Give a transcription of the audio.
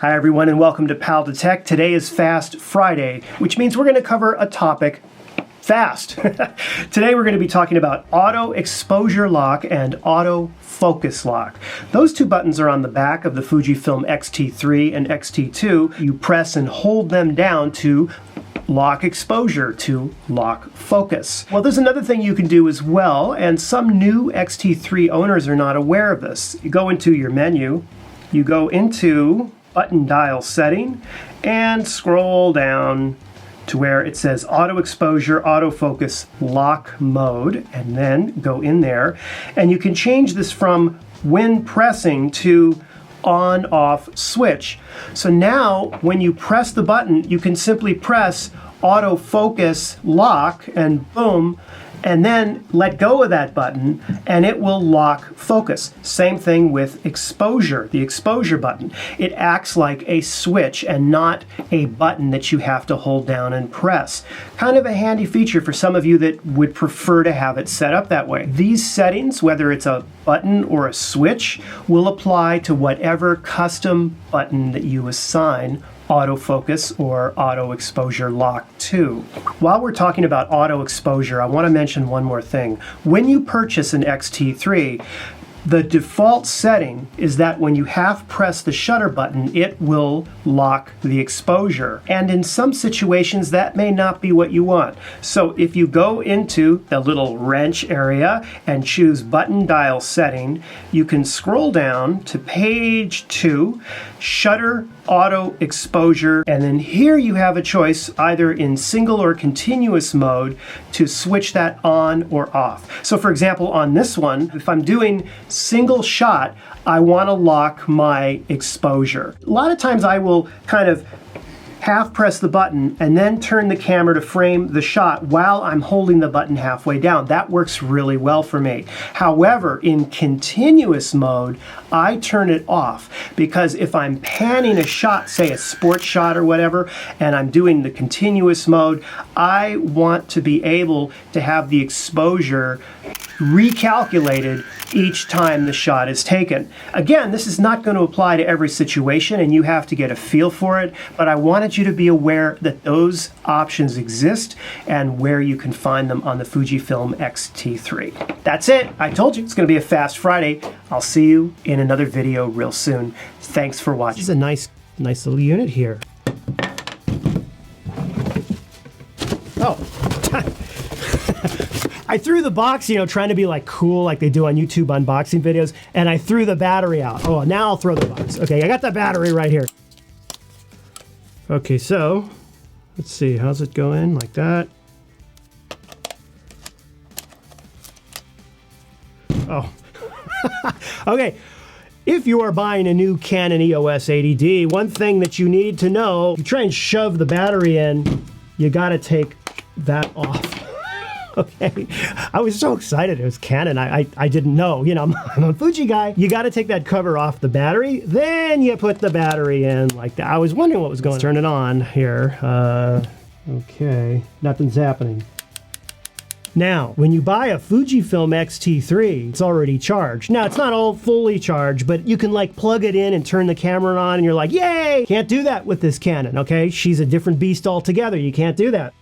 Hi everyone and welcome to Pal to Tech. Today is Fast Friday, which means we're going to cover a topic fast. Today we're going to be talking about auto exposure lock and auto focus lock. Those two buttons are on the back of the Fujifilm XT3 and XT2. You press and hold them down to lock exposure, to lock focus. Well, there's another thing you can do as well, and some new XT3 owners are not aware of this. You go into your menu, you go into button dial setting and scroll down to where it says auto exposure, autofocus, lock mode, and then go in there and you can change this from when pressing to on off switch. So now when you press the button, you can simply press autofocus lock and boom, and then let go of that button and it will lock focus. Same thing with exposure, the exposure button. It acts like a switch and not a button that you have to hold down and press. Kind of a handy feature for some of you that would prefer to have it set up that way. These settings, whether it's a button or a switch, will apply to whatever custom button that you assign autofocus or auto exposure lock to. While we're talking about auto exposure, I want to mention one more thing. When you purchase an XT3, the default setting is that when you half press the shutter button, it will lock the exposure. And in some situations, that may not be what you want. So if you go into the little wrench area and choose button dial setting, you can scroll down to page 2, shutter auto exposure, and then here you have a choice either in single or continuous mode to switch that on or off. So for example, on this one, if I'm doing single shot, I want to lock my exposure. A lot of times I will kind of half press the button and then turn the camera to frame the shot while I'm holding the button halfway down. That works really well for me. However, in continuous mode, I turn it off because if I'm panning a shot, say a sports shot or whatever, and I'm doing the continuous mode, I want to be able to have the exposure recalculated each time the shot is taken. Again, this is not going to apply to every situation and you have to get a feel for it, but I wanted you to be aware that those options exist and where you can find them on the Fujifilm XT3. That's it. I told you it's going to be a fast Friday. I'll see you in another video real soon. Thanks for watching. This is a nice little unit here. Oh. I threw the box, trying to be like cool like they do on YouTube unboxing videos, and I threw the battery out. Oh, now I'll throw the box. Okay, I got the battery right here. Okay, so let's see, how's it going? Like that. Oh. Okay. If you are buying a new Canon EOS 80D, one thing that you need to know, you try and shove the battery in, you gotta take that off. Okay, I was so excited. It was Canon. I didn't know. I'm a Fuji guy. You got to take that cover off the battery. Then you put the battery in like that. I was wondering what was going on. Turn it on here. Okay, nothing's happening. Now, when you buy a Fujifilm XT3, it's already charged. Now, it's not all fully charged, but you can like plug it in and turn the camera on and you're like, yay! Can't do that with this Canon, okay? She's a different beast altogether. You can't do that.